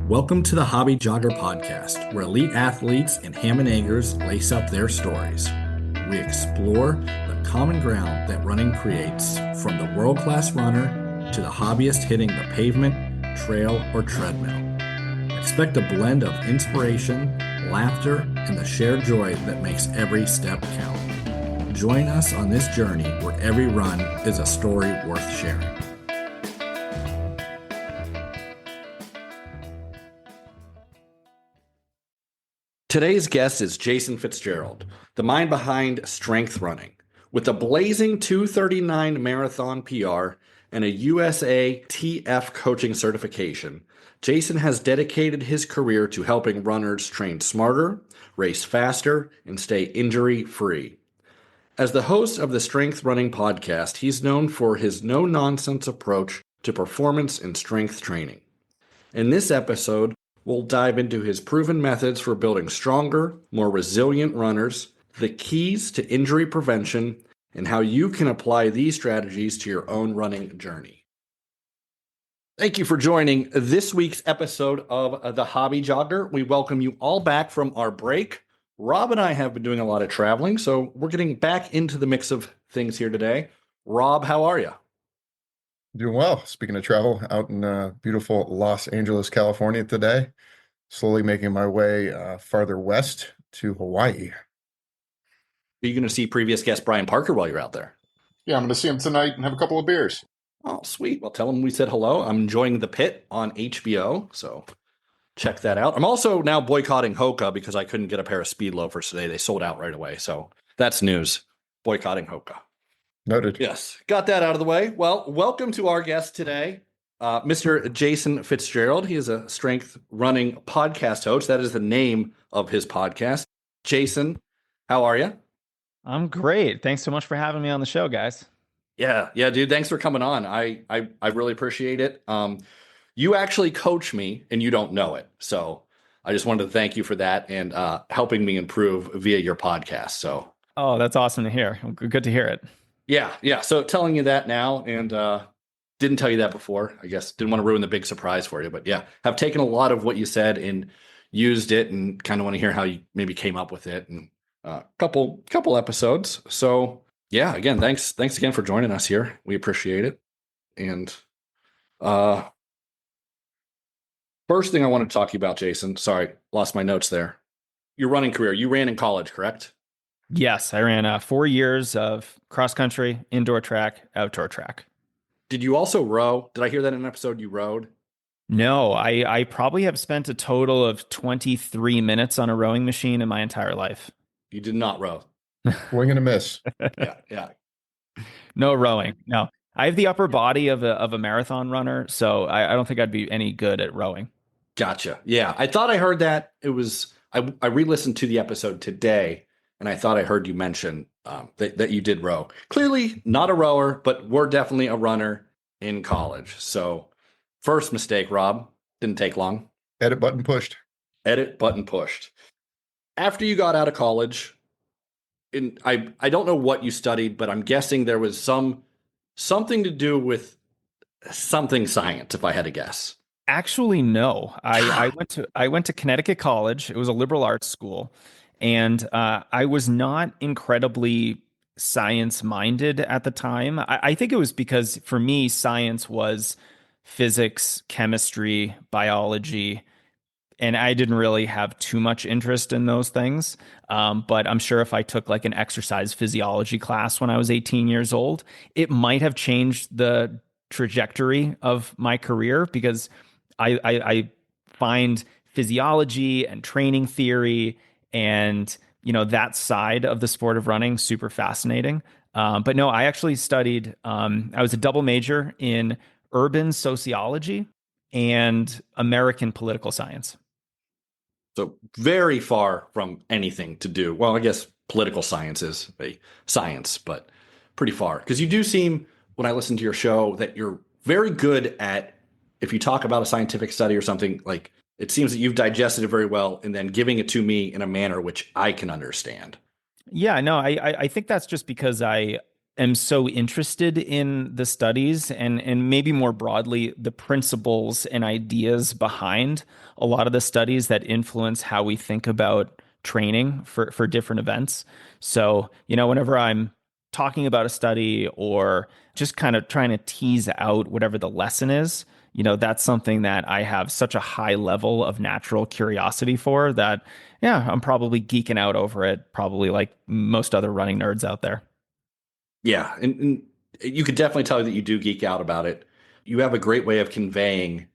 Welcome to the Hobby Jogger Podcast, where elite athletes and ham and eggers lace up their stories. We explore the common ground that running creates, from the world-class runner to the hobbyist hitting the pavement, trail, or treadmill. Expect a blend of inspiration, laughter, and the shared joy that makes every step count. Join us on this journey where every run is a story worth sharing. Today's guest is Jason Fitzgerald, the mind behind strength running. With a blazing 2:39 marathon PR and a USATF coaching certification, Jason has dedicated his career to helping runners train smarter, race faster, and stay injury-free. As the host of the Strength Running podcast, he's known for his no-nonsense approach to performance and strength training. In this episode, we'll dive into his proven methods for building stronger, more resilient runners, the keys to injury prevention, and how you can apply these strategies to your own running journey. Thank you for joining this week's episode of The Hobby Jogger. We welcome you all back from our break. Rob and I have been doing a lot of traveling, so we're getting back into the mix of things here today. Rob, how are you? Doing well. Speaking of travel, out in beautiful Los Angeles, California today, slowly making my way farther west to Hawaii. Are you going to see previous guest Brian Parker while you're out there? Yeah, I'm going to see him tonight and have a couple of beers. Oh, sweet. Well, tell him we said hello. I'm enjoying The Pit on HBO, so check that out. I'm also now boycotting Hoka because I couldn't get a pair of speed loafers today. They sold out right away, so that's news. Boycotting Hoka. Noted. Yes, got that out of the way. Well, welcome to our guest today, Mr. Jason Fitzgerald. He is a strength running podcast host. That is the name of his podcast. Jason, how are you? I'm great. Thanks so much for having me on the show, guys. Yeah, dude. Thanks for coming on. I really appreciate it. You actually coach me, and you don't know it. So I just wanted to thank you for that and helping me improve via your podcast. So, oh, that's awesome to hear. Good to hear it. Yeah. So telling you that now, and didn't tell you that before. I guess didn't want to ruin the big surprise for you, but yeah, have taken a lot of what you said and used it, and kind of want to hear how you maybe came up with it, and couple episodes. So yeah, again, thanks again for joining us here. We appreciate it. And first thing I want to talk to you about, Jason. Sorry, lost my notes there. Your running career. You ran in college, correct? Yes, I ran 4 years of cross country, indoor track, outdoor track. Did you also row? Did I hear that in an episode you rowed? No, I probably have spent a total of 23 minutes on a rowing machine in my entire life. You did not row. Wing and a miss. Yeah. No rowing. No, I have the upper body of a marathon runner, so I don't think I'd be any good at rowing. Gotcha. Yeah, I thought I heard that. It was I re-listened to the episode today, and I thought I heard you mention that you did row. Clearly not a rower, but we're definitely a runner in college. So first mistake, Rob, didn't take long. Edit button pushed. After you got out of college, and I don't know what you studied, but I'm guessing there was something to do with something science, if I had to guess. Actually, no. I went to Connecticut College. It was a liberal arts school. And I was not incredibly science-minded at the time. I think it was because, for me, science was physics, chemistry, biology, and I didn't really have too much interest in those things. But I'm sure if I took like an exercise physiology class when I was 18 years old, it might have changed the trajectory of my career, because I find physiology and training theory and, that side of the sport of running super fascinating. But no, I actually studied, I was a double major in urban sociology and American political science. So very far from anything to do. Well, I guess political science is a science, but pretty far. Because you do seem, when I listen to your show, that you're very good at, if you talk about a scientific study or something, like, it seems that you've digested it very well and then giving it to me in a manner which I can understand. Yeah, no, I think that's just because I am so interested in the studies and maybe more broadly the principles and ideas behind a lot of the studies that influence how we think about training for different events. So, whenever I'm talking about a study or just kind of trying to tease out whatever the lesson is, that's something that I have such a high level of natural curiosity for that, yeah, I'm probably geeking out over it, probably like most other running nerds out there. Yeah, and you could definitely tell that you do geek out about it. You have a great way of conveying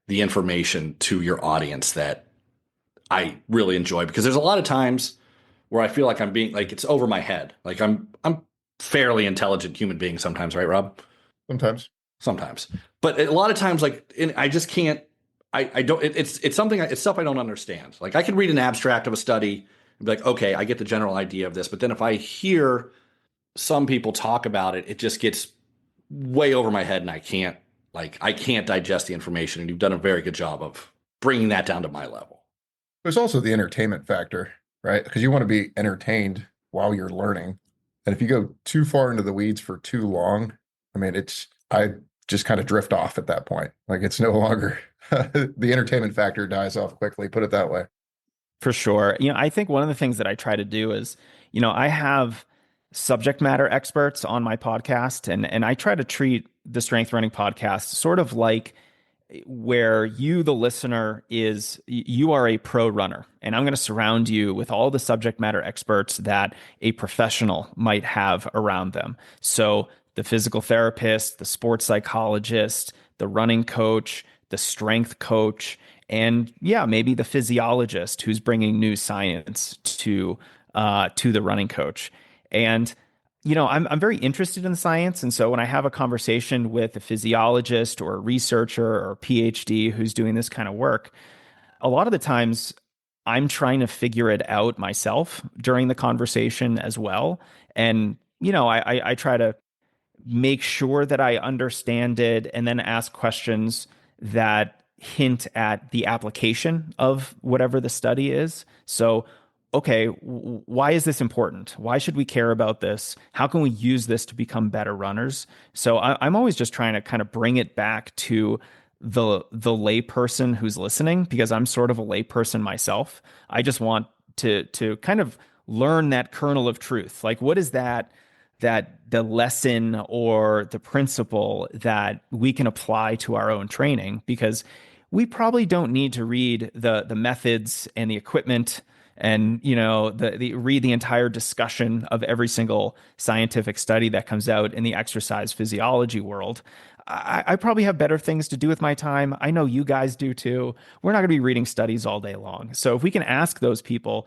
the information to your audience that I really enjoy, because there's a lot of times where I feel like I'm being like it's over my head. Like I'm fairly intelligent human being sometimes, right, Rob? Sometimes. Sometimes, but a lot of times, like I just can't. I don't. It's something. It's stuff I don't understand. Like I can read an abstract of a study and be like, okay, I get the general idea of this. But then if I hear some people talk about it, it just gets way over my head, and I can't digest the information. And you've done a very good job of bringing that down to my level. There's also the entertainment factor, right? Because you want to be entertained while you're learning. And if you go too far into the weeds for too long, I mean, I just kind of drift off at that point. Like it's no longer, the entertainment factor dies off quickly, put it that way. For sure. I think one of the things that I try to do is, I have subject matter experts on my podcast, and I try to treat the Strength Running podcast sort of like where you, the listener, you are a pro runner, and I'm going to surround you with all the subject matter experts that a professional might have around them. So the physical therapist, the sports psychologist, the running coach, the strength coach, and yeah, maybe the physiologist who's bringing new science to the running coach. And I'm very interested in science, and so when I have a conversation with a physiologist or a researcher or a PhD who's doing this kind of work, a lot of the times I'm trying to figure it out myself during the conversation as well. And I try to make sure that I understand it and then ask questions that hint at the application of whatever the study is. So, okay, why is this important? Why should we care about this? How can we use this to become better runners? So I'm always just trying to kind of bring it back to the layperson who's listening, because I'm sort of a layperson myself. I just want to kind of learn that kernel of truth. Like, what is that the lesson or the principle that we can apply to our own training? Because we probably don't need to read the methods and the equipment and read the entire discussion of every single scientific study that comes out in the exercise physiology world. I probably have better things to do with my time. I know you guys do too. We're not going to be reading studies all day long. So if we can ask those people,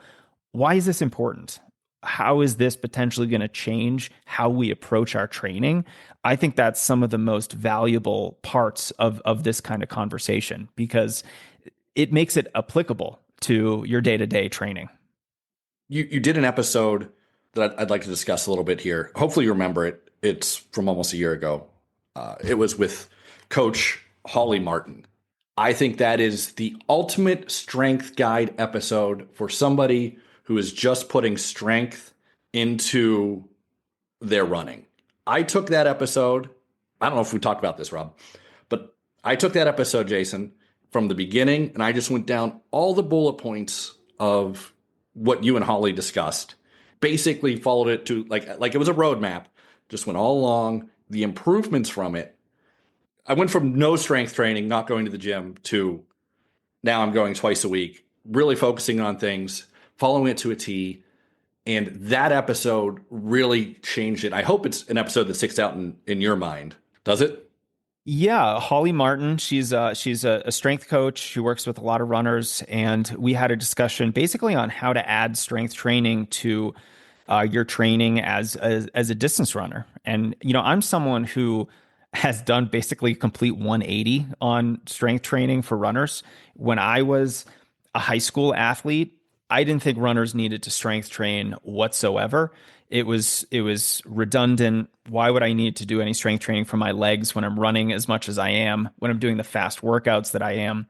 why is this important? How is this potentially going to change how we approach our training? I think that's some of the most valuable parts of this kind of conversation, because it makes it applicable to your day-to-day training. You did an episode that I'd like to discuss a little bit here. Hopefully you remember it. It's from almost a year ago. It was with Coach Holly Martin. I think that is the ultimate strength guide episode for somebody who is just putting strength into their running. I took that episode. I don't know if we talked about this, Rob, but I took that episode, Jason, from the beginning, and I just went down all the bullet points of what you and Holly discussed. Basically followed it to like it was a roadmap. Just went all along the improvements from it. I went from no strength training, not going to the gym, to now I'm going twice a week, really focusing on things, following it to a T. And that episode really changed it. I hope it's an episode that sticks out in your mind. Does it? Yeah, Holly Martin, she's a strength coach. She works with a lot of runners, and we had a discussion basically on how to add strength training to your training as a distance runner. And I'm someone who has done basically a complete 180 on strength training for runners. When I was a high school athlete, I didn't think runners needed to strength train whatsoever. It was redundant. Why would I need to do any strength training for my legs when I'm running as much as I am, when I'm doing the fast workouts that I am?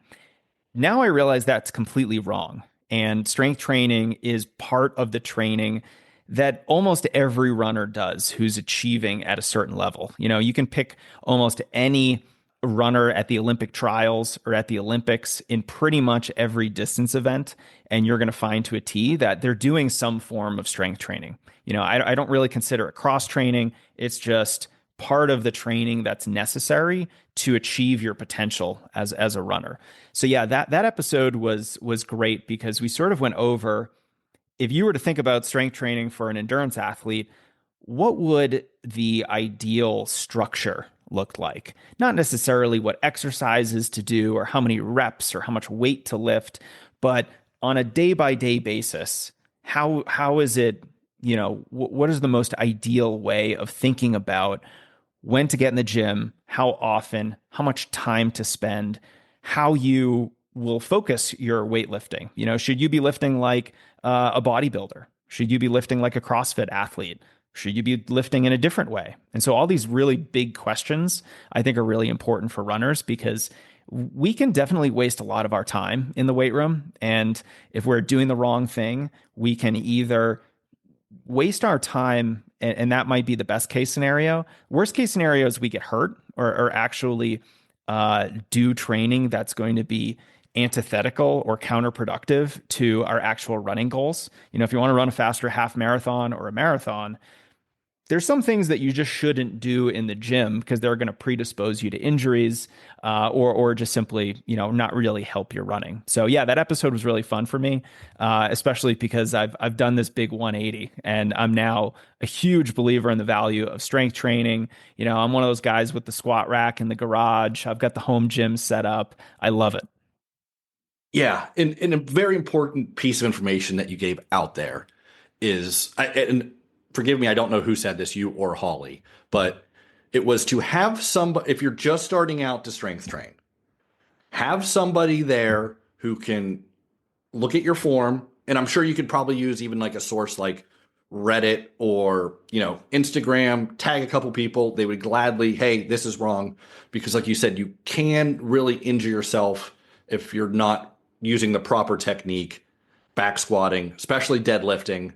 Now I realize that's completely wrong. And strength training is part of the training that almost every runner does who's achieving at a certain level. You can pick almost any runner at the Olympic trials or at the Olympics in pretty much every distance event, and you're going to find to a T that they're doing some form of strength training. I don't really consider it cross training. It's just part of the training that's necessary to achieve your potential as a runner. So yeah, that episode was great because we sort of went over, if you were to think about strength training for an endurance athlete, what would the ideal structure look like? Not necessarily what exercises to do or how many reps or how much weight to lift, but on a day by day basis, how is it, what is the most ideal way of thinking about when to get in the gym, how often, how much time to spend, how you will focus your weightlifting? Should you be lifting like a bodybuilder? Should you be lifting like a CrossFit athlete? Should you be lifting in a different way? And so all these really big questions I think are really important for runners, because we can definitely waste a lot of our time in the weight room. And if we're doing the wrong thing, we can either waste our time, and that might be the best case scenario. Worst case scenario is we get hurt or actually do training that's going to be antithetical or counterproductive to our actual running goals. If you want to run a faster half marathon or a marathon, there's some things that you just shouldn't do in the gym because they're going to predispose you to injuries, or just simply, not really help your running. So yeah, that episode was really fun for me, especially because I've done this big 180, and I'm now a huge believer in the value of strength training. I'm one of those guys with the squat rack in the garage. I've got the home gym set up. I love it. Yeah, and a very important piece of information that you gave out there is, and forgive me, I don't know who said this, you or Holly, but it was to have somebody, if you're just starting out to strength train, have somebody there who can look at your form. And I'm sure you could probably use even like a source like Reddit or, Instagram, tag a couple people. They would gladly, hey, this is wrong. Because like you said, you can really injure yourself if you're not using the proper technique, back squatting, especially deadlifting.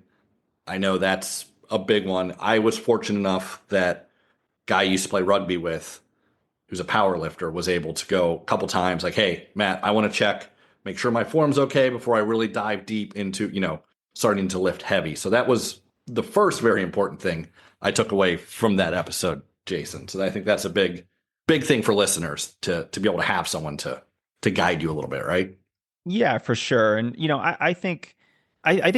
I know that's a big one. I was fortunate enough that guy I used to play rugby with, who's a power lifter, was able to go a couple times like, hey, Matt, I want to check, make sure my form's okay before I really dive deep into, starting to lift heavy. So that was the first very important thing I took away from that episode, Jason. So I think that's a big thing for listeners to be able to have someone to guide you a little bit, right? Yeah, for sure. And I think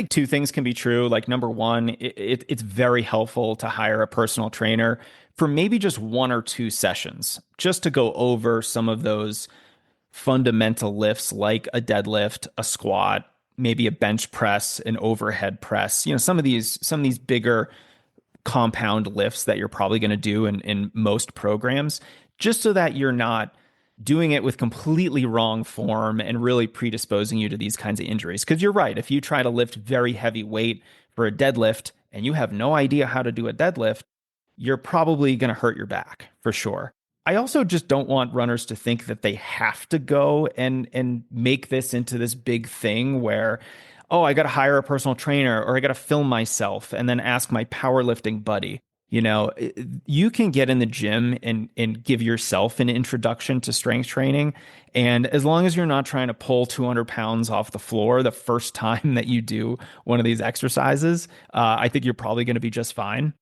two things can be true. Like number one, it's very helpful to hire a personal trainer for maybe just one or two sessions, just to go over some of those fundamental lifts like a deadlift, a squat, maybe a bench press, an overhead press. Some of these bigger compound lifts that you're probably going to do in most programs, just so that you're not doing it with completely wrong form and really predisposing you to these kinds of injuries. Because you're right, if you try to lift very heavy weight for a deadlift and you have no idea how to do a deadlift, you're probably going to hurt your back for sure. I also just don't want runners to think that they have to go and make this into this big thing where, oh, I got to hire a personal trainer or I got to film myself and then ask my powerlifting buddy. You can get in the gym and give yourself an introduction to strength training. And as long as you're not trying to pull 200 pounds off the floor the first time that you do one of these exercises, I think you're probably going to be just fine.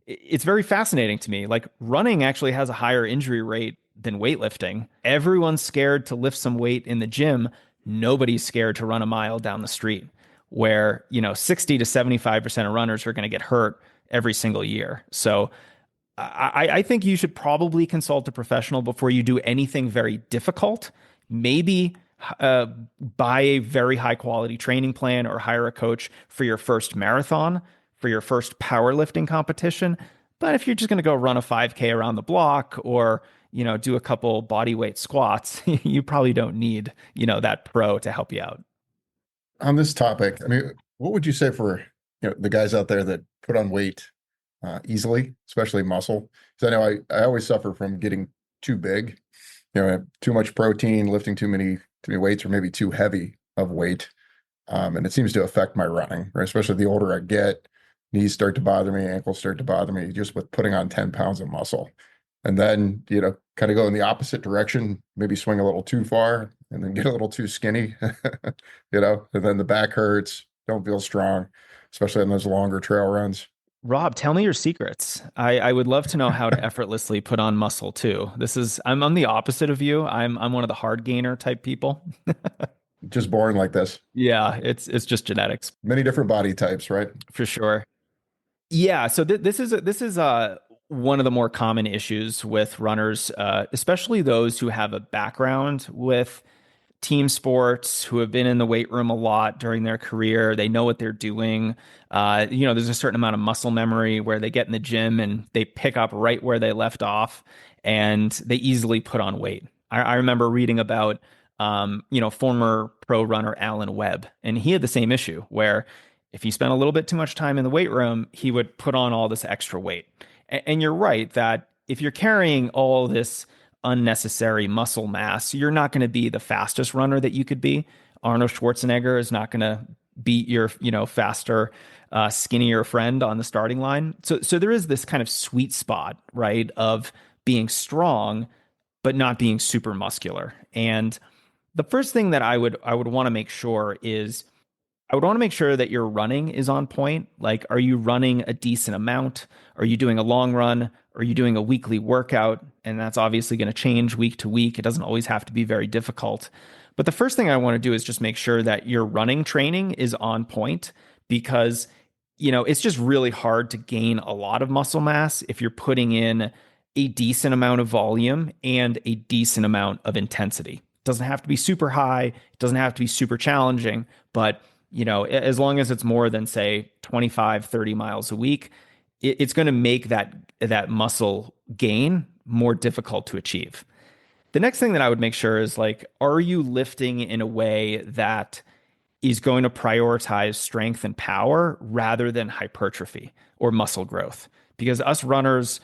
It's very fascinating to me. Like, running actually has a higher injury rate than weightlifting. Everyone's scared to lift some weight in the gym. Nobody's scared to run a mile down the street, where, 60 to 75% of runners are going to get hurt every single year. So I think you should probably consult a professional before you do anything very difficult. Maybe buy a very high quality training plan or hire a coach for your first marathon, for your first powerlifting competition. But if you're just going to go run a 5K around the block or, do a couple body weight squats, you probably don't need, that pro to help you out. On this topic, I mean, what would you say for the guys out there that put on weight easily, especially muscle? Because I know I always suffer from getting too big, too much protein, lifting too many weights, or maybe too heavy of weight, and it seems to affect my running, right? Especially the older I get, knees start to bother me, ankles start to bother me just with putting on 10 pounds of muscle. And then, kind of go in the opposite direction, maybe swing a little too far and then get a little too skinny, and then the back hurts, don't feel strong, especially on those longer trail runs. Rob, tell me your secrets. I would love to know how to effortlessly put on muscle too. I'm the opposite of you. I'm one of the hard gainer type people. Just born like this. Yeah, it's just genetics Many different body types, right? for sure. Yeah, so this is one of the more common issues with runners, especially those who have a background with team sports, who have been in the weight room a lot during their career. They know what they're doing. There's a certain amount of muscle memory where they get in the gym and they pick up right where they left off, and they easily put on weight. I remember reading about, former pro runner Alan Webb, and he had the same issue where if he spent a little bit too much time in the weight room, he would put on all this extra weight. And you're right that if you're carrying all this unnecessary muscle mass, you're not going to be the fastest runner that you could be. Arnold Schwarzenegger is not going to beat your, faster, skinnier friend on the starting line. So there is this kind of sweet spot, right, of being strong, but not being super muscular. And the first thing that I would want to make sure is I would want to make sure that your running is on point. Like, are you running a decent amount? Are you doing a long run? Are you doing a weekly workout? And that's obviously going to change week to week. It doesn't always have to be very difficult. But the first thing I want to do is just make sure that your running training is on point, because, it's just really hard to gain a lot of muscle mass if you're putting in a decent amount of volume and a decent amount of intensity. It doesn't have to be super high. It doesn't have to be super challenging, but as long as it's more than, say, 25, 30 miles a week, it's going to make that muscle gain more difficult to achieve. The next thing that I would make sure is, like, are you lifting in a way that is going to prioritize strength and power rather than hypertrophy or muscle growth? Because us runners,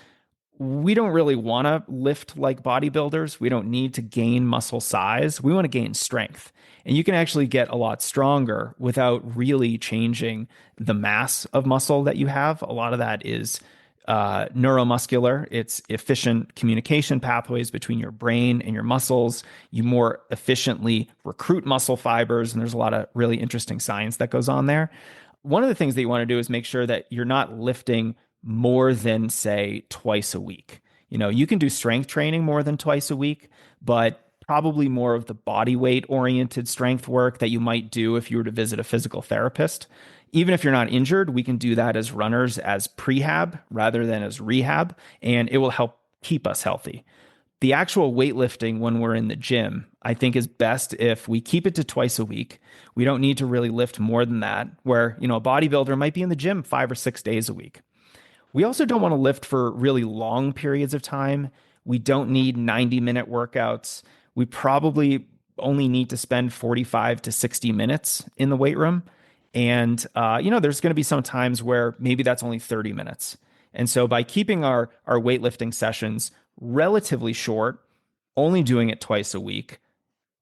we don't really want to lift like bodybuilders. We don't need to gain muscle size. We want to gain strength. And you can actually get a lot stronger without really changing the mass of muscle that you have. A lot of that is neuromuscular. It's efficient communication pathways between your brain and your muscles. You more efficiently recruit muscle fibers, and there's a lot of really interesting science that goes on there. One of the things that you want to do is make sure that you're not lifting more than, say, twice a week. You can do strength training more than twice a week, but probably more of the body weight oriented strength work that you might do if you were to visit a physical therapist. Even if you're not injured, we can do that as runners as prehab rather than as rehab, and it will help keep us healthy. The actual weightlifting when we're in the gym, I think, is best if we keep it to twice a week. We don't need to really lift more than that, where, a bodybuilder might be in the gym 5 or 6 days a week. We also don't want to lift for really long periods of time. We don't need 90-minute workouts. We probably only need to spend 45 to 60 minutes in the weight room. And, there's going to be some times where maybe that's only 30 minutes. And so by keeping our weightlifting sessions relatively short, only doing it twice a week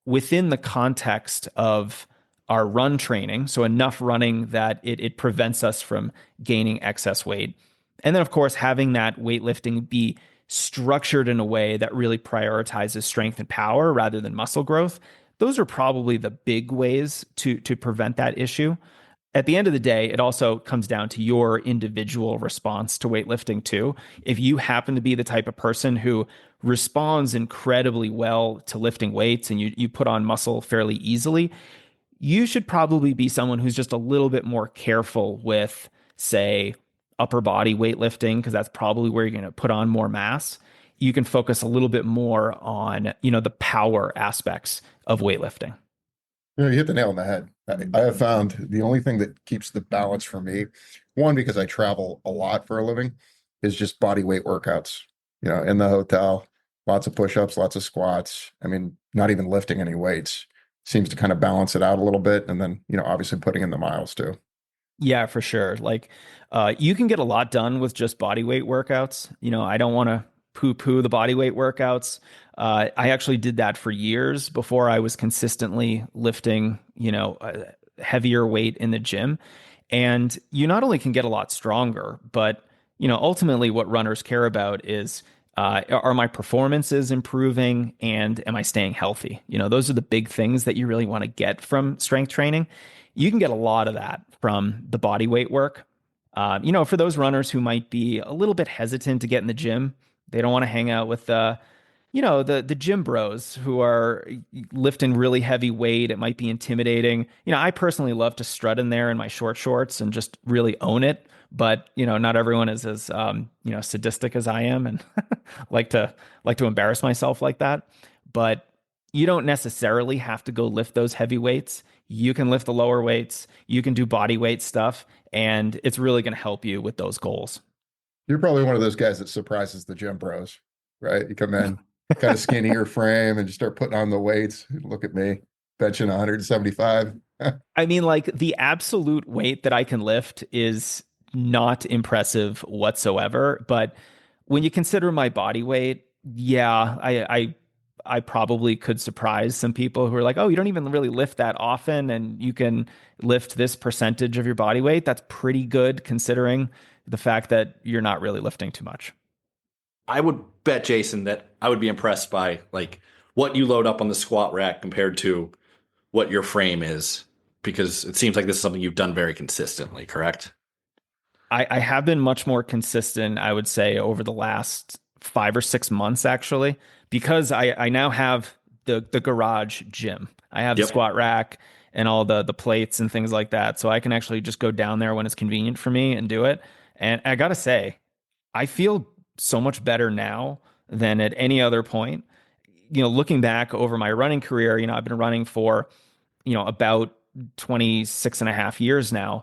within the context of our run training, so enough running that it prevents us from gaining excess weight. And then, of course, having that weightlifting be structured in a way that really prioritizes strength and power rather than muscle growth. Those are probably the big ways to prevent that issue. At the end of the day, it also comes down to your individual response to weightlifting too. If you happen to be the type of person who responds incredibly well to lifting weights and you put on muscle fairly easily, you should probably be someone who's just a little bit more careful with, say, upper body weightlifting, because that's probably where you're going to put on more mass. You can focus a little bit more on, the power aspects of weightlifting. You hit the nail on the head. I have found the only thing that keeps the balance for me, one, because I travel a lot for a living, is just body weight workouts. In the hotel, lots of push-ups, lots of squats. I mean, not even lifting any weights seems to kind of balance it out a little bit. And then, obviously putting in the miles too. Yeah, for sure. Like, you can get a lot done with just body weight workouts. I don't want to poo-poo the body weight workouts. I actually did that for years before I was consistently lifting, heavier weight in the gym. And you not only can get a lot stronger, but ultimately what runners care about is are my performances improving and am I staying healthy? Those are the big things that you really want to get from strength training. You can get a lot of that from the body weight work. For those runners who might be a little bit hesitant to get in the gym, they don't want to hang out with the gym bros who are lifting really heavy weight. It might be intimidating. I personally love to strut in there in my short shorts and just really own it. But not everyone is as sadistic as I am and like to embarrass myself like that. But you don't necessarily have to go lift those heavy weights. You can lift the lower weights. You can do body weight stuff, and it's really going to help you with those goals. You're probably one of those guys that surprises the gym bros, right? You come in kind of skinnier frame and just start putting on the weights. Look at me, benching 175. I mean, like the absolute weight that I can lift is not impressive whatsoever. But when you consider my body weight, yeah, I probably could surprise some people who are like, oh, you don't even really lift that often and you can lift this percentage of your body weight. That's pretty good considering the fact that you're not really lifting too much. I would bet, Jason, that I would be impressed by like what you load up on the squat rack compared to what your frame is, because it seems like this is something you've done very consistently, correct? I have been much more consistent, I would say, over the last 5 or 6 months, actually, because I now have the garage gym. I have the squat rack and all the plates and things like that. So I can actually just go down there when it's convenient for me and do it. And I gotta say, I feel so much better now than at any other point. Looking back over my running career, I've been running for, about 26 and a half years now.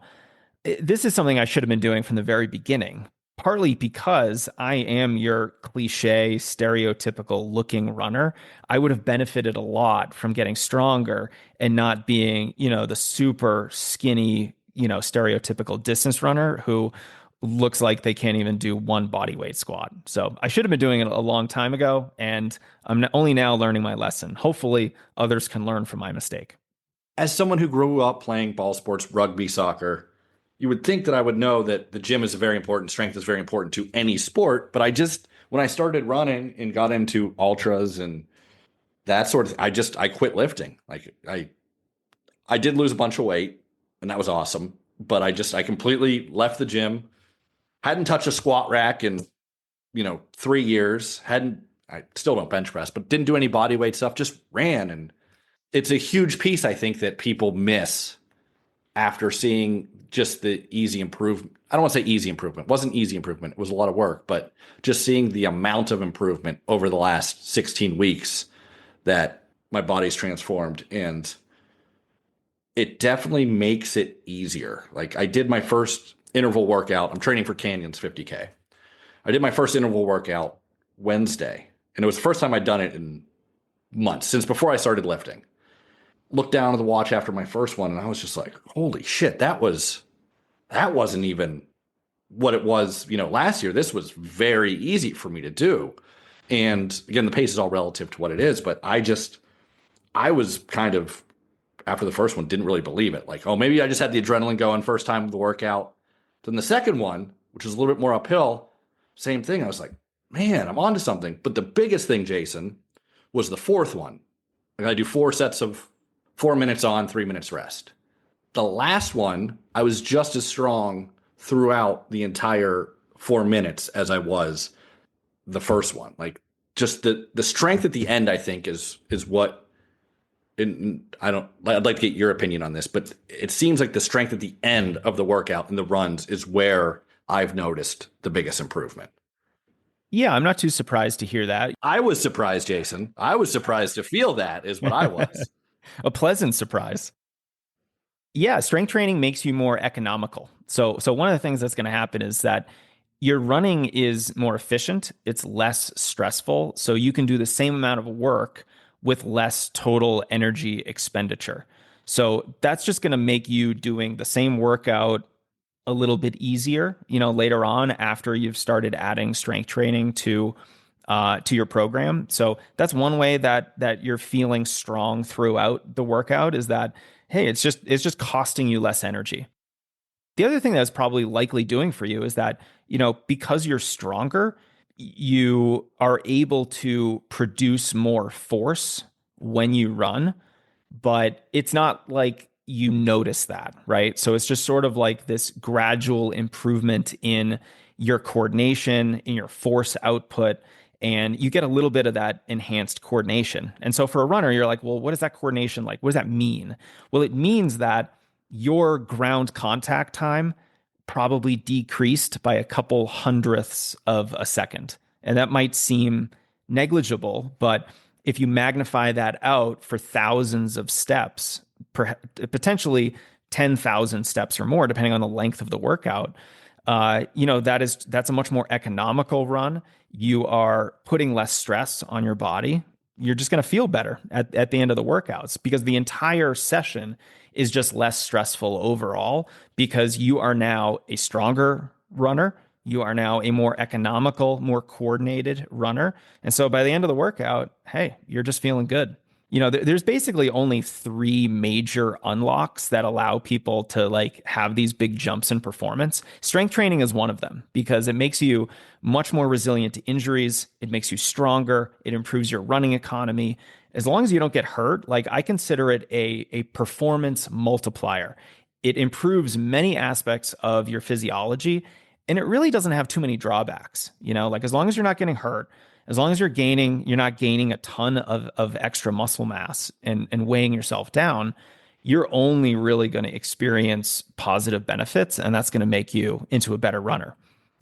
This is something I should have been doing from the very beginning, partly because I am your cliche, stereotypical looking runner. I would have benefited a lot from getting stronger and not being, the super skinny, stereotypical distance runner who looks like they can't even do one body weight squat. So I should have been doing it a long time ago, and I'm only now learning my lesson. Hopefully others can learn from my mistake. As someone who grew up playing ball sports, rugby, soccer, you would think that I would know that the gym is very important, strength is very important to any sport. But when I started running and got into ultras and that sort of thing, I quit lifting. Like I did lose a bunch of weight and that was awesome. But I completely left the gym, hadn't touched a squat rack in, 3 years, I still don't bench press, but didn't do any body weight stuff, just ran. And it's a huge piece, I think, that people miss after seeing just the easy improvement. I don't want to say easy improvement. It wasn't easy improvement. It was a lot of work, but just seeing the amount of improvement over the last 16 weeks that my body's transformed. And it definitely makes it easier. Like I did my first interval workout. I'm training for Canyon's 50K. I did my first interval workout Wednesday, and it was the first time I'd done it in months, since before I started lifting. Looked down at the watch after my first one, and I was just like, holy shit, that wasn't even what it was, last year. This was very easy for me to do. And again, the pace is all relative to what it is, but I was kind of, after the first one, didn't really believe it. Like, oh, maybe I just had the adrenaline going first time of the workout. Then the second one, which was a little bit more uphill, same thing. I was like, man, I'm onto something. But the biggest thing, Jason, was the fourth one. I got to do 4 sets of 4 minutes on, 3 minutes rest. The last one, I was just as strong throughout the entire 4 minutes as I was the first one. Like just the strength at the end, I think is what, and I'd like to get your opinion on this, but it seems like the strength at the end of the workout and the runs is where I've noticed the biggest improvement. Yeah, I'm not too surprised to hear that. I was surprised, Jason. I was surprised to feel that is what I was. A pleasant surprise. Yeah, strength training makes you more economical. So one of the things that's going to happen is that your running is more efficient. It's less stressful. So you can do the same amount of work with less total energy expenditure. So that's just going to make you doing the same workout a little bit easier, later on after you've started adding strength training to your program. So that's one way that you're feeling strong throughout the workout is that, hey, it's just costing you less energy. The other thing that's probably likely doing for you is that, because you're stronger, you are able to produce more force when you run, but it's not like you notice that, right? So it's just sort of like this gradual improvement in your coordination, in your force output, and you get a little bit of that enhanced coordination. And so for a runner, you're like, well, what is that coordination like? What does that mean? Well, it means that your ground contact time probably decreased by a couple hundredths of a second. And that might seem negligible, but if you magnify that out for thousands of steps, potentially 10,000 steps or more, depending on the length of the workout, that's a much more economical run. You are putting less stress on your body. You're just going to feel better at the end of the workouts because the entire session is just less stressful overall because you are now a stronger runner. You are now a more economical, more coordinated runner. And so by the end of the workout, hey, you're just feeling good. There's basically only three major unlocks that allow people to like have these big jumps in performance. Strength training is one of them because it makes you much more resilient to injuries. It makes you stronger. It improves your running economy. As long as you don't get hurt, like I consider it a performance multiplier. It improves many aspects of your physiology and it really doesn't have too many drawbacks. Like as long as you're not getting hurt, as long as you're not gaining a ton of extra muscle mass and weighing yourself down, you're only really going to experience positive benefits, and that's going to make you into a better runner.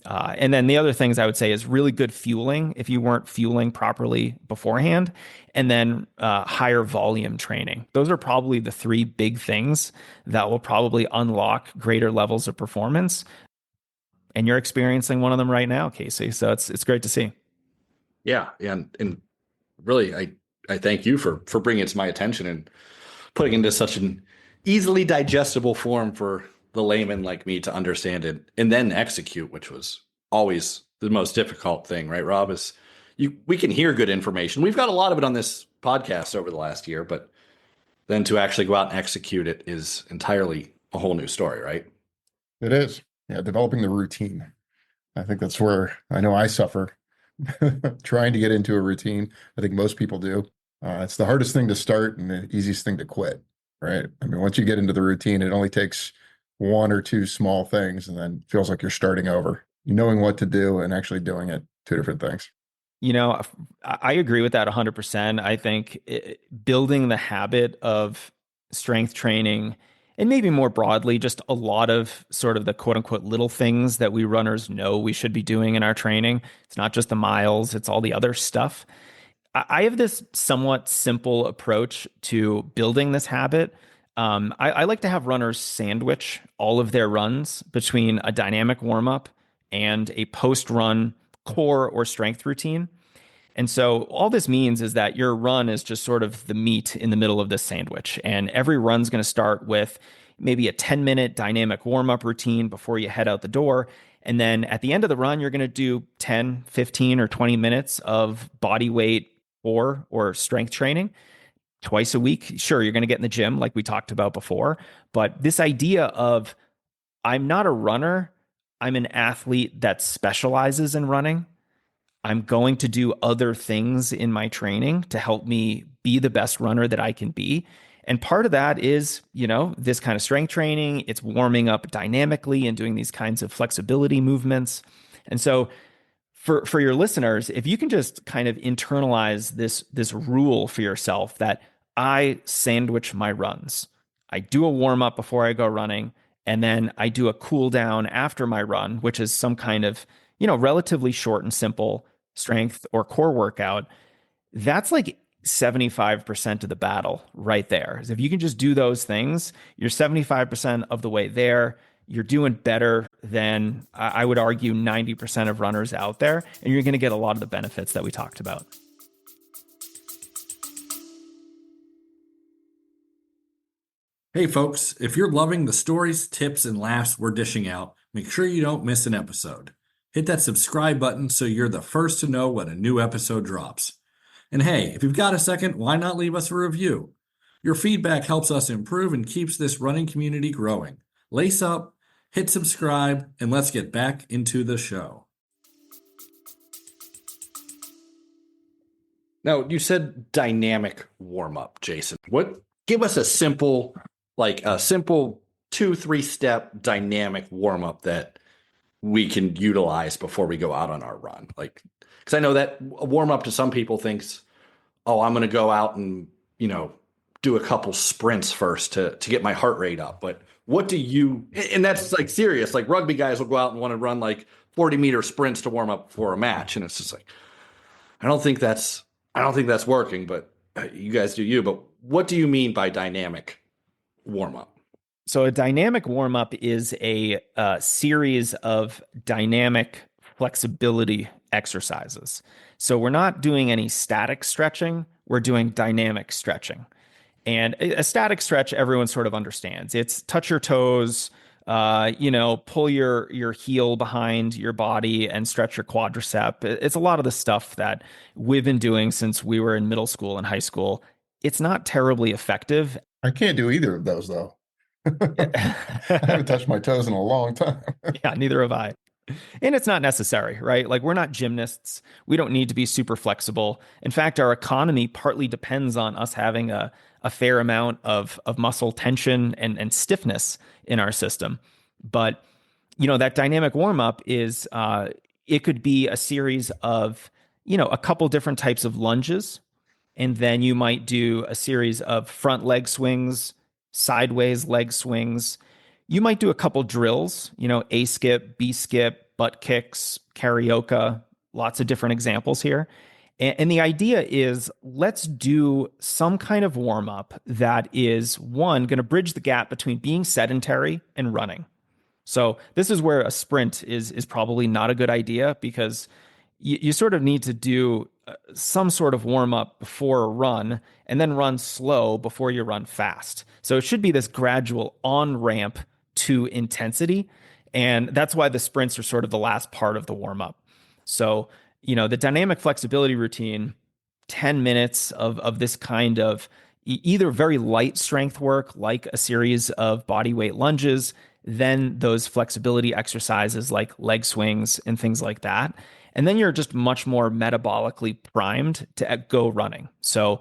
And then the other things I would say is really good fueling if you weren't fueling properly beforehand, and then higher volume training. Those are probably the three big things that will probably unlock greater levels of performance. And you're experiencing one of them right now, Casey. So it's great to see. Yeah, and really, I thank you for bringing it to my attention and putting it into such an easily digestible form for the layman like me to understand it and then execute, which was always the most difficult thing, right, Rob? We can hear good information. We've got a lot of it on this podcast over the last year, but then to actually go out and execute it is entirely a whole new story, right? It is. Yeah, developing the routine. I think that's where I know I suffer trying to get into a routine. I think most people do. It's the hardest thing to start and the easiest thing to quit, right? I mean, once you get into the routine, it only takes one or two small things and then it feels like you're starting over. Knowing what to do and actually doing it, two different things. I agree with that 100%. I think building the habit of strength training and maybe more broadly, just a lot of sort of the quote unquote little things that we runners know we should be doing in our training. It's not just the miles, it's all the other stuff. I have this somewhat simple approach to building this habit. I like to have runners sandwich all of their runs between a dynamic warm up and a post run core or strength routine. And so all this means is that your run is just sort of the meat in the middle of this sandwich. And every run's going to start with maybe a 10-minute dynamic warm-up routine before you head out the door. And then at the end of the run, you're going to do 10, 15, or 20 minutes of body weight or strength training twice a week. Sure, you're going to get in the gym like we talked about before. But this idea of I'm not a runner, I'm an athlete that specializes in running. I'm going to do other things in my training to help me be the best runner that I can be. And part of that is, this kind of strength training. It's warming up dynamically and doing these kinds of flexibility movements. And so for your listeners, if you can just kind of internalize this rule for yourself that I sandwich my runs. I do a warm up before I go running, and then I do a cool down after my run, which is some kind of, relatively short and simple strength or core workout. That's like 75% of the battle right there. If you can just do those things, you're 75% of the way there. You're doing better than, I would argue, 90% of runners out there, and you're going to get a lot of the benefits that we talked about. Hey folks, if you're loving the stories, tips, and laughs we're dishing out, make sure you don't miss an episode. Hit that subscribe button so you're the first to know when a new episode drops. And hey, if you've got a second, why not leave us a review? Your feedback helps us improve and keeps this running community growing. Lace up, hit subscribe, and let's get back into the show. Now, you said dynamic warm-up, Jason. Give us a simple 2-3 step dynamic warm-up that we can utilize before we go out on our run. Like, because I know that a warm-up to some people thinks, oh, I'm going to go out and, do a couple sprints first to get my heart rate up. But what do you, and that's like serious, like rugby guys will go out and want to run like 40-meter sprints to warm up for a match. And it's just like, I don't think that's working, but you guys do you. But what do you mean by dynamic warm up? So a dynamic warm-up is a series of dynamic flexibility exercises. So we're not doing any static stretching, we're doing dynamic stretching. And a static stretch, everyone sort of understands. It's touch your toes, pull your heel behind your body and stretch your quadricep. It's a lot of the stuff that we've been doing since we were in middle school and high school. It's not terribly effective. I can't do either of those, though. I haven't touched my toes in a long time. Yeah, neither have I. And it's not necessary, right? Like, we're not gymnasts. We don't need to be super flexible. In fact, our economy partly depends on us having a fair amount of muscle tension and stiffness in our system. But, that dynamic warm-up is, it could be a series of, a couple different types of lunges. And then you might do a series of front leg swings, sideways leg swings. You might do a couple drills, A skip, B skip, butt kicks, karaoke, lots of different examples here. And the idea is, let's do some kind of warm up that is, one, going to bridge the gap between being sedentary and running. So this is where a sprint is probably not a good idea, because you sort of need to do some sort of warm up before a run and then run slow before you run fast. So it should be this gradual on ramp to intensity. And that's why the sprints are sort of the last part of the warm up. So, the dynamic flexibility routine, 10 minutes of this kind of either very light strength work, like a series of body weight lunges, then those flexibility exercises like leg swings and things like that. And then you're just much more metabolically primed to go running. So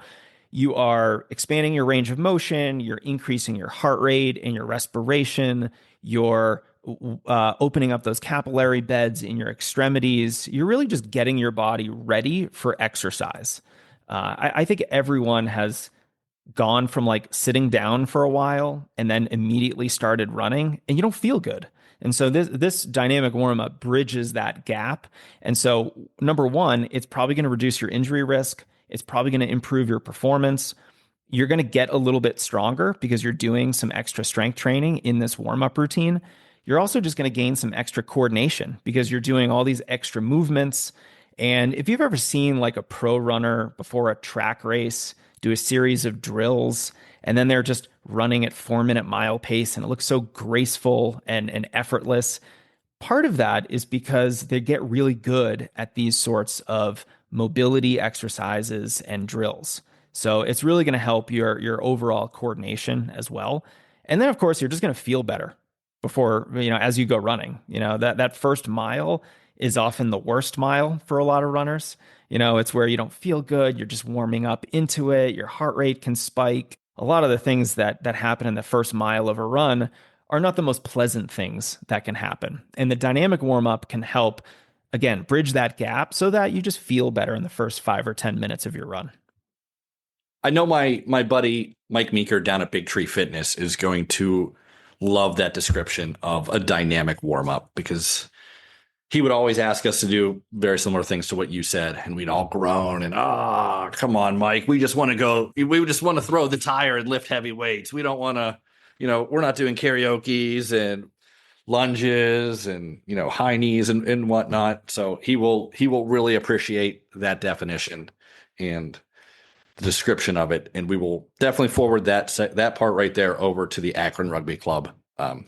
you are expanding your range of motion, you're increasing your heart rate and your respiration, you're opening up those capillary beds in your extremities. You're really just getting your body ready for exercise. I think everyone has gone from like sitting down for a while and then immediately started running, and you don't feel good. And so this dynamic warm-up bridges that gap. And so, number one, it's probably going to reduce your injury risk. It's probably going to improve your performance. You're going to get a little bit stronger because you're doing some extra strength training in this warm-up routine. You're also just going to gain some extra coordination because you're doing all these extra movements. And if you've ever seen like a pro runner before a track race do a series of drills, and then they're just running at 4-minute mile pace, and it looks so graceful and effortless, part of that is because they get really good at these sorts of mobility exercises and drills. So it's really going to help your overall coordination as well. And then, of course, you're just going to feel better before, as you go running. That first mile is often the worst mile for a lot of runners. It's where you don't feel good. You're just warming up into it. Your heart rate can spike. A lot of the things that happen in the first mile of a run are not the most pleasant things that can happen. And the dynamic warm-up can help, again, bridge that gap so that you just feel better in the first 5 or 10 minutes of your run. I know my buddy Mike Meeker down at Big Tree Fitness is going to love that description of a dynamic warm-up, because he would always ask us to do very similar things to what you said, and we'd all groan and, come on, Mike, we just want to throw the tire and lift heavy weights. We don't want to, we're not doing karaoke's and lunges and, high knees and whatnot. So he will really appreciate that definition and the description of it. And we will definitely forward that part right there over to the Akron Rugby Club,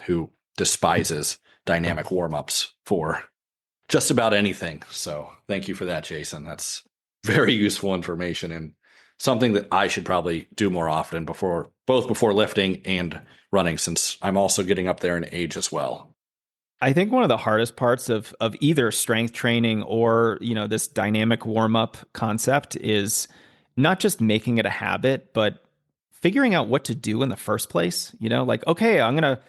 who despises dynamic warm-ups for just about anything. So thank you for that, Jason. That's very useful information and something that I should probably do more often both before lifting and running, since I'm also getting up there in age as well. I think one of the hardest parts of either strength training or, this dynamic warm-up concept is not just making it a habit, but figuring out what to do in the first place. Like, okay, I'm gonna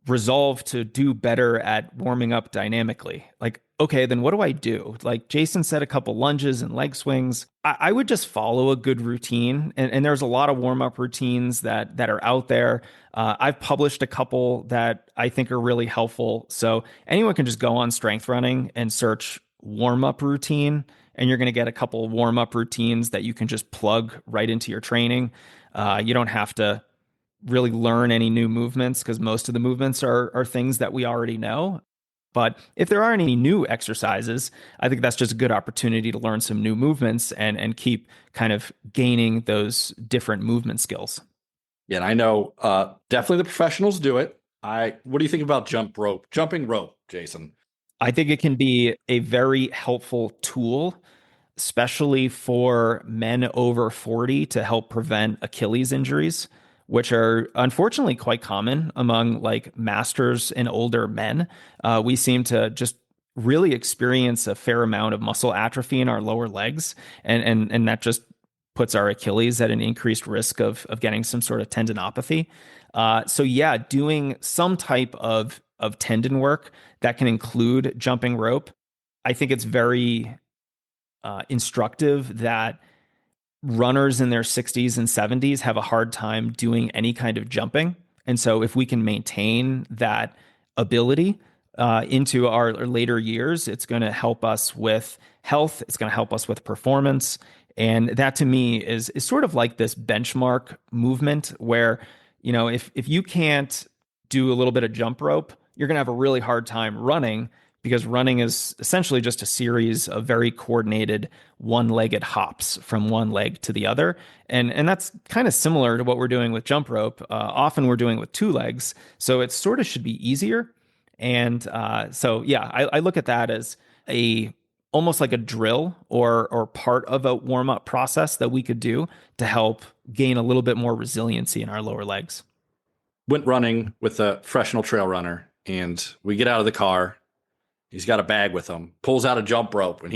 resolve to do better at warming up dynamically. Like, okay, then what do I do? Like Jason said, a couple lunges and leg swings. I would just follow a good routine. And there's a lot of warm up routines that are out there. I've published a couple that I think are really helpful. So anyone can just go on Strength Running and search warm up routine. And you're going to get a couple warm up routines that you can just plug right into your training. You don't have to really learn any new movements because most of the movements are things that we already know. But if there aren't any new exercises, I think that's just a good opportunity to learn some new movements and keep kind of gaining those different movement skills. Yeah, and I know definitely the professionals do it. What do you think about jumping rope, Jason? I think it can be a very helpful tool, especially for men over 40 to help prevent Achilles injuries, which are unfortunately quite common among like masters and older men. We seem to just really experience a fair amount of muscle atrophy in our lower legs, and that just puts our Achilles at an increased risk of getting some sort of tendinopathy. So yeah, doing some type of tendon work that can include jumping rope. I think it's very instructive that runners in their 60s and 70s have a hard time doing any kind of jumping. And so, if we can maintain that ability into our later years, it's going to help us with health. It's going to help us with performance. And that to me is sort of like this benchmark movement where, if you can't do a little bit of jump rope, you're going to have a really hard time running because running is essentially just a series of very coordinated one-legged hops from one leg to the other. And that's kind of similar to what we're doing with jump rope. Often we're doing with two legs. So it sort of should be easier. And so, yeah, I look at that as almost like a drill or part of a warm-up process that we could do to help gain a little bit more resiliency in our lower legs. Went running with a professional trail runner, and we get out of the car. He's got a bag with him, pulls out a jump rope, and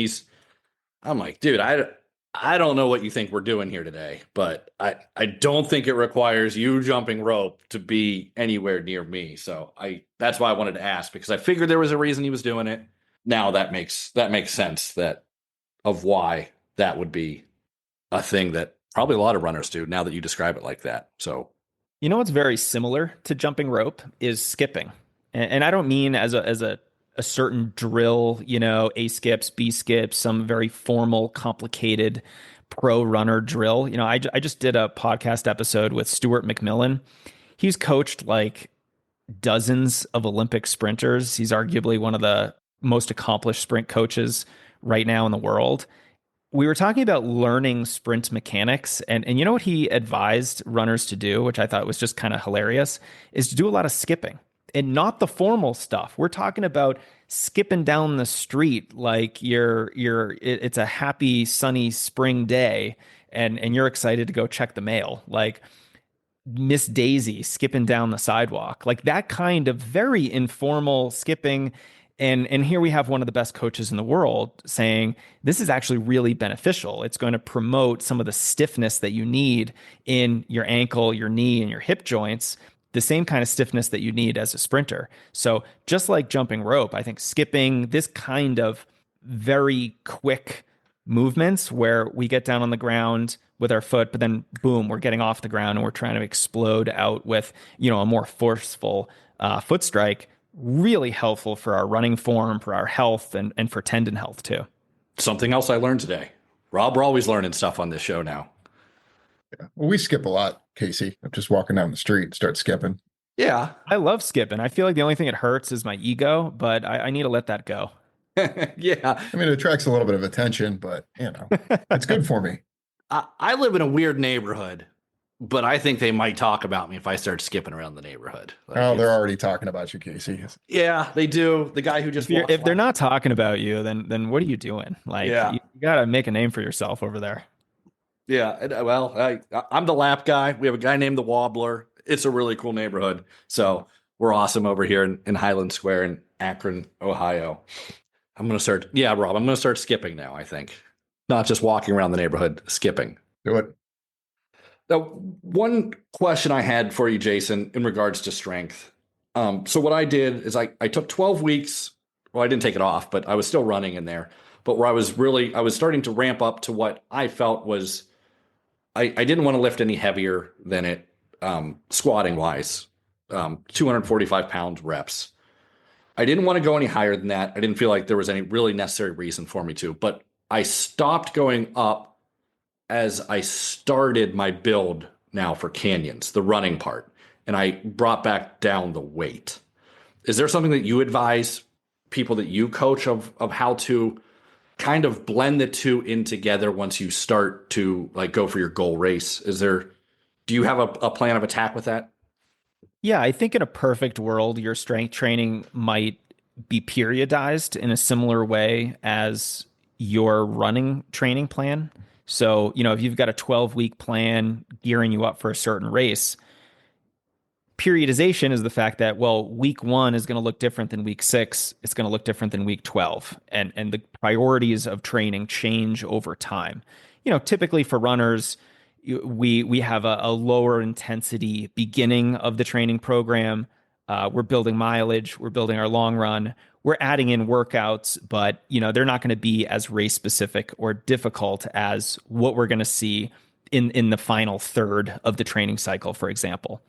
I'm like, dude, I don't know what you think we're doing here today, but I don't think it requires you jumping rope to be anywhere near me. So that's why I wanted to ask, because I figured there was a reason he was doing it. Now that makes sense of why that would be a thing that probably a lot of runners do now that you describe it like that. So, What's very similar to jumping rope is skipping. And I don't mean as a certain drill, A skips, B skips, some very formal, complicated pro runner drill. I just did a podcast episode with Stuart McMillan. He's coached like dozens of Olympic sprinters. He's arguably one of the most accomplished sprint coaches right now in the world. We were talking about learning sprint mechanics, and you know what he advised runners to do, which I thought was just kind of hilarious, is to do a lot of skipping and not the formal stuff. We're talking about skipping down the street like it's a happy sunny spring day and you're excited to go check the mail. Like Miss Daisy skipping down the sidewalk, like that kind of very informal skipping. And here we have one of the best coaches in the world saying this is actually really beneficial. It's going to promote some of the stiffness that you need in your ankle, your knee, and your hip joints, the same kind of stiffness that you need as a sprinter. So just like jumping rope, I think skipping, this kind of very quick movements where we get down on the ground with our foot, but then boom, we're getting off the ground and we're trying to explode out with, a more forceful foot strike. Really helpful for our running form, for our health, and for tendon health too. something else I learned today. Rob, we're always learning stuff on this show now. Yeah. Well, we skip a lot, Casey. I'm just walking down the street, start skipping. Yeah. I love skipping. I feel like the only thing it hurts is my ego, but I need to let that go. Yeah. I mean, it attracts a little bit of attention, but it's good for me. I live in a weird neighborhood, but I think they might talk about me if I start skipping around the neighborhood. They're already talking about you, Casey. Yeah, they do. The guy who just if they're not talking about you, then what are you doing? Like, you got to make a name for yourself over there. Yeah, well, I'm the lap guy. We have a guy named the Wobbler. It's a really cool neighborhood. So we're awesome over here in Highland Square. And Akron, Ohio. I'm going to start. Yeah, Rob, I'm going to start skipping now, I think. Not just walking around the neighborhood, skipping. Do it. Now, one question I had for you, Jason, in regards to strength. So what I did is I took 12 weeks. Well, I didn't take it off, but I was still running in there. But where I was starting to ramp up to what I felt was, I didn't want to lift any heavier than it, squatting wise, 245 pound reps. I didn't want to go any higher than that. I didn't feel like there was any really necessary reason for me to, but I stopped going up as I started my build now for canyons, the running part, and I brought back down the weight. Is there something that you advise people that you coach of how to kind of blend the two in together once you start to like go for your goal race? Do you have a plan of attack with that? Yeah, I think in a perfect world, your strength training might be periodized in a similar way as your running training plan. So, if you've got a 12-week plan gearing you up for a certain race, periodization is the fact that, well, week 1 is going to look different than week 6. It's going to look different than week 12. And the priorities of training change over time. Typically for runners, we have a lower intensity beginning of the training program. We're building mileage. We're building our long run. We're adding in workouts, but they're not going to be as race specific or difficult as what we're going to see in the final third of the training cycle, for example.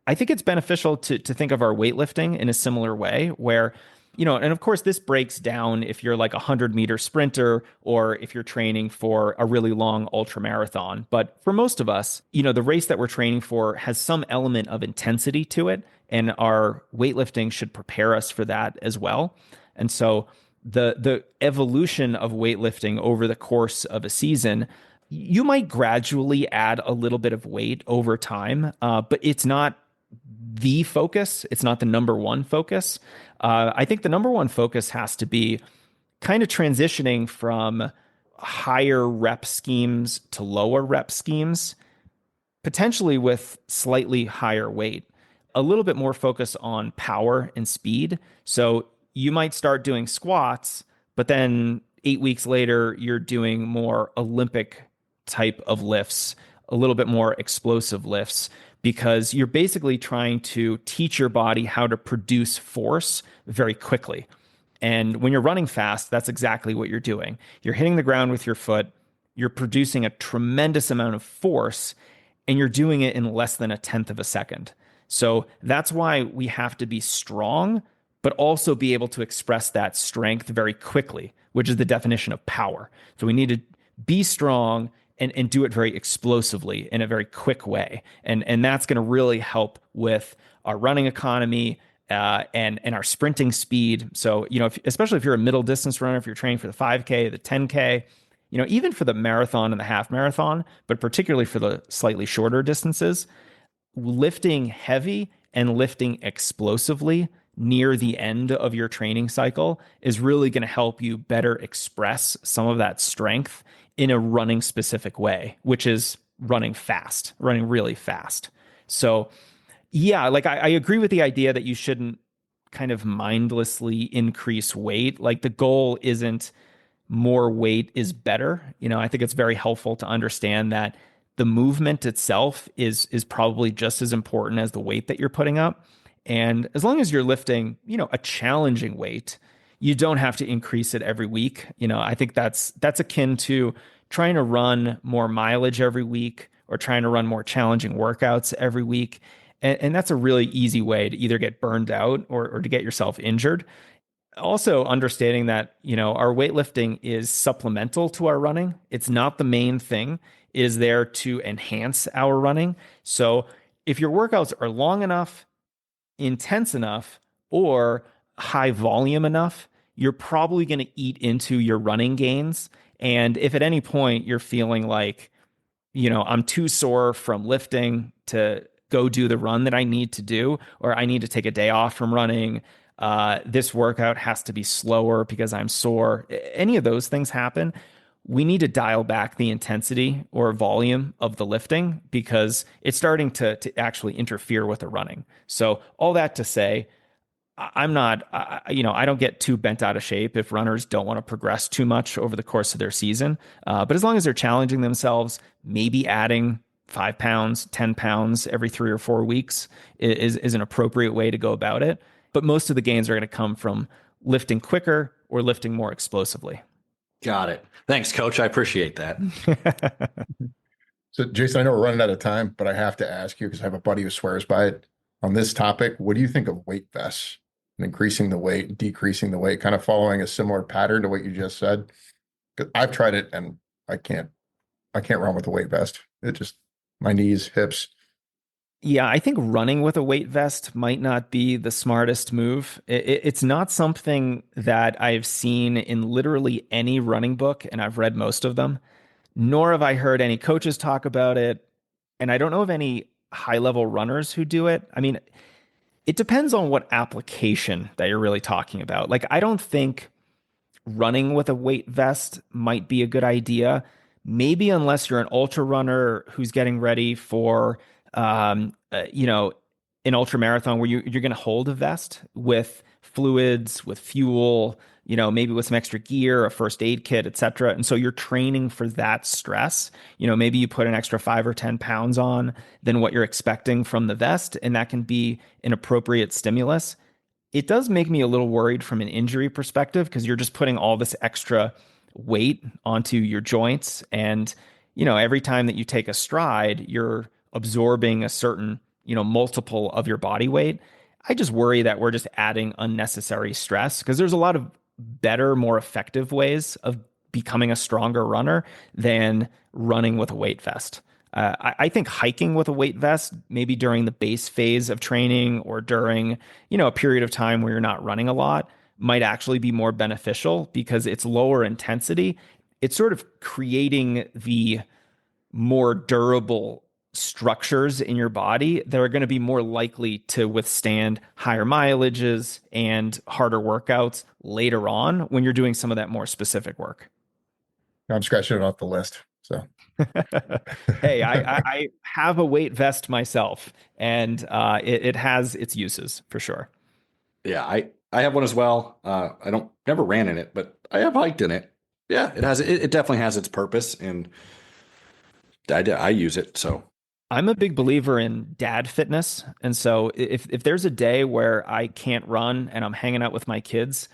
I think it's beneficial to think of our weightlifting in a similar way where, and of course this breaks down if you're like a 100-meter sprinter or if you're training for a really long ultra marathon. But for most of us, the race that we're training for has some element of intensity to it, and our weightlifting should prepare us for that as well. And so the evolution of weightlifting over the course of a season, you might gradually add a little bit of weight over time, but it's not the focus. It's not the number one focus. I think the number one focus has to be kind of transitioning from higher rep schemes to lower rep schemes, potentially with slightly higher weight, a little bit more focus on power and speed. So you might start doing squats, but then 8 weeks later, you're doing more Olympic type of lifts, a little bit more explosive lifts, because you're basically trying to teach your body how to produce force very quickly. And when you're running fast, that's exactly what you're doing. You're hitting the ground with your foot, you're producing a tremendous amount of force, and you're doing it in less than a tenth of a second. So that's why we have to be strong, but also be able to express that strength very quickly, which is the definition of power. So we need to be strong and do it very explosively in a very quick way. And that's going to really help with our running economy and our sprinting speed. So, especially if you're a middle distance runner, if you're training for the 5K, the 10K, even for the marathon and the half marathon, but particularly for the slightly shorter distances, lifting heavy and lifting explosively near the end of your training cycle is really going to help you better express some of that strength in a running specific way, which is running fast, running really fast. So yeah, like I agree with the idea that you shouldn't kind of mindlessly increase weight. Like the goal isn't more weight is better. I think it's very helpful to understand that the movement itself is probably just as important as the weight that you're putting up. And as long as you're lifting, a challenging weight, you don't have to increase it every week. I think that's akin to trying to run more mileage every week or trying to run more challenging workouts every week. And that's a really easy way to either get burned out or to get yourself injured. Also understanding that, our weightlifting is supplemental to our running. It's not the main thing. It is there to enhance our running. So if your workouts are long enough, intense enough, or high volume enough, you're probably going to eat into your running gains. And if at any point you're feeling like, I'm too sore from lifting to go do the run that I need to do, or I need to take a day off from running, this workout has to be slower because I'm sore. Any of those things happen, we need to dial back the intensity or volume of the lifting because it's starting to actually interfere with the running. So all that to say, I'm not, I don't get too bent out of shape if runners don't want to progress too much over the course of their season. But as long as they're challenging themselves, maybe adding 5 pounds, 10 pounds every 3 or 4 weeks is an appropriate way to go about it. But most of the gains are going to come from lifting quicker or lifting more explosively. Got it. Thanks, coach. I appreciate that. So, Jason, I know we're running out of time, but I have to ask you because I have a buddy who swears by it on this topic. What do you think of weight vests and increasing the weight, decreasing the weight, kind of following a similar pattern to what you just said? Because I've tried it and I can't run with a weight vest. It just, my knees, hips. Yeah, I think running with a weight vest might not be the smartest move. It's not something that I've seen in literally any running book, and I've read most of them, nor have I heard any coaches talk about it. And I don't know of any high level runners who do it. I mean, it depends on what application that you're really talking about. Like, I don't think running with a weight vest might be a good idea. Maybe unless you're an ultra runner who's getting ready for, um, uh, you know, an ultra marathon where you're going to hold a vest with fluids, with fuel, maybe with some extra gear, a first aid kit, et cetera. And so you're training for that stress. Maybe you put an extra 5 or 10 pounds on than what you're expecting from the vest, and that can be an appropriate stimulus. It does make me a little worried from an injury perspective because you're just putting all this extra weight onto your joints. And, every time that you take a stride, you're absorbing a certain, multiple of your body weight. I just worry that we're just adding unnecessary stress because there's a lot of better, more effective ways of becoming a stronger runner than running with a weight vest. I think hiking with a weight vest, maybe during the base phase of training or during, a period of time where you're not running a lot, might actually be more beneficial because it's lower intensity. It's sort of creating the more durable structures in your body that are going to be more likely to withstand higher mileages and harder workouts later on when you're doing some of that more specific work. I'm scratching it off the list. So, Hey, I have a weight vest myself, and it has its uses for sure. Yeah, I have one as well. I don't never ran in it, but I have hiked in it. Yeah, it definitely has its purpose, and I use it. So I'm a big believer in dad fitness. And so if there's a day where I can't run and I'm hanging out with my kids,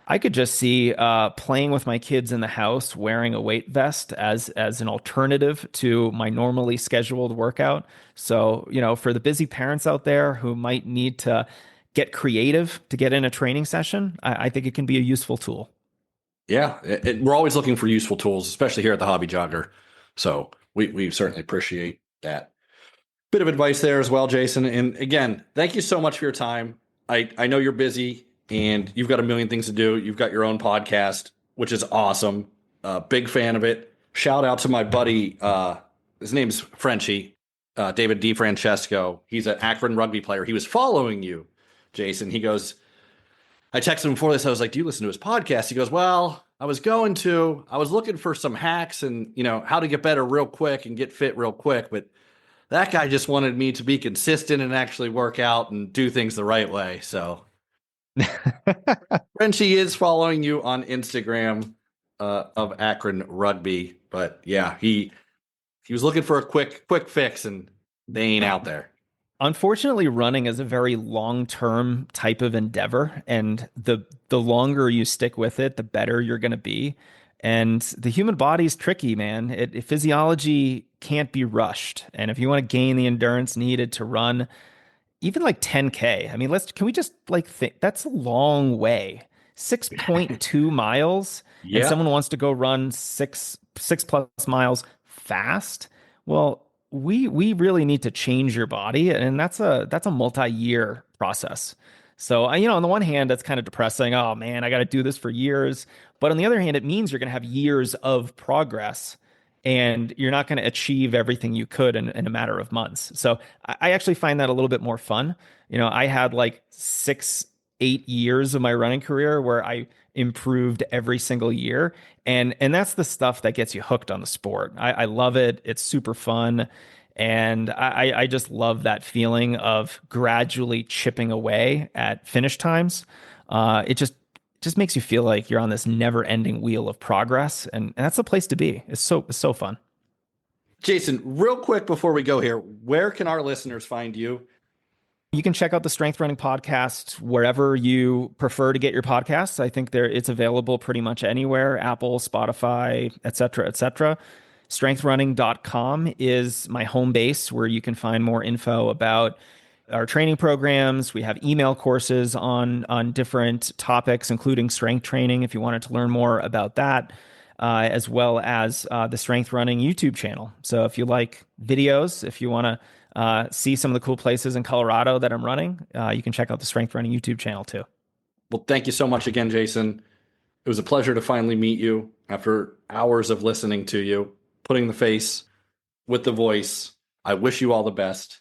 I could just see playing with my kids in the house wearing a weight vest as an alternative to my normally scheduled workout. So, for the busy parents out there who might need to get creative to get in a training session, I think it can be a useful tool. yeah, we're always looking for useful tools, especially here at the Hobby Jogger. So we certainly appreciate that. Bit of advice there as well, Jason. And again, thank you so much for your time. I know you're busy and you've got a million things to do. You've got your own podcast, which is awesome. Big fan of it. Shout out to my buddy. His name's Frenchie, David DiFrancesco. He's an Akron rugby player. He was following you, Jason. He goes, I texted him before this. I was like, do you listen to his podcast? He goes, well, I was looking for some hacks and, how to get better real quick and get fit real quick. But that guy just wanted me to be consistent and actually work out and do things the right way. So Frenchie is following you on Instagram of Akron Rugby. But yeah, he was looking for a quick fix and they ain't out there. Unfortunately, running is a very long-term type of endeavor, and the longer you stick with it, the better you're going to be. And the human body is tricky, man. Physiology can't be rushed, and if you want to gain the endurance needed to run, even like 10K. I mean, can we just like think that's a long way. 6.2 miles, and Yeah. someone wants to go run six plus miles fast. Well, we really need to change your body, and that's a multi-year process. So, on the one hand, that's kind of depressing. Oh man, I got to do this for years. But on the other hand, it means you're going to have years of progress, and you're not going to achieve everything you could in a matter of months. So I actually find that a little bit more fun. I had like 8 years of my running career where I improved every single year. And that's the stuff that gets you hooked on the sport. I love it. It's super fun. And I just love that feeling of gradually chipping away at finish times. It just makes you feel like you're on this never ending wheel of progress. And that's the place to be. It's so fun. Jason, real quick before we go here, where can our listeners find you? You can check out the Strength Running Podcast wherever you prefer to get your podcasts. I think it's available pretty much anywhere, Apple, Spotify, et cetera, et cetera. Strengthrunning.com is my home base where you can find more info about our training programs. We have email courses on different topics, including strength training, if you wanted to learn more about that, as well as the Strength Running YouTube channel. So if you like videos, if you want to see some of the cool places in Colorado that I'm running, you can check out the Strength Running YouTube channel too. Well, thank you so much again, Jason. It was a pleasure to finally meet you after hours of listening to you, putting the face with the voice. I wish you all the best.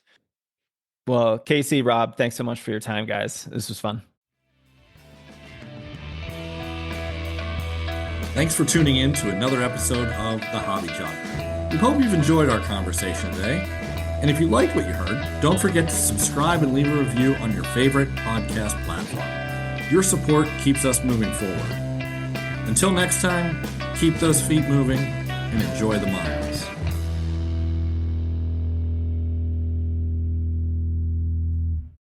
Well, Casey, Rob, thanks so much for your time, guys. This was fun. Thanks for tuning in to another episode of The Hobby Job. We hope you've enjoyed our conversation today. And if you liked what you heard, don't forget to subscribe and leave a review on your favorite podcast platform. Your support keeps us moving forward. Until next time, keep those feet moving and enjoy the miles.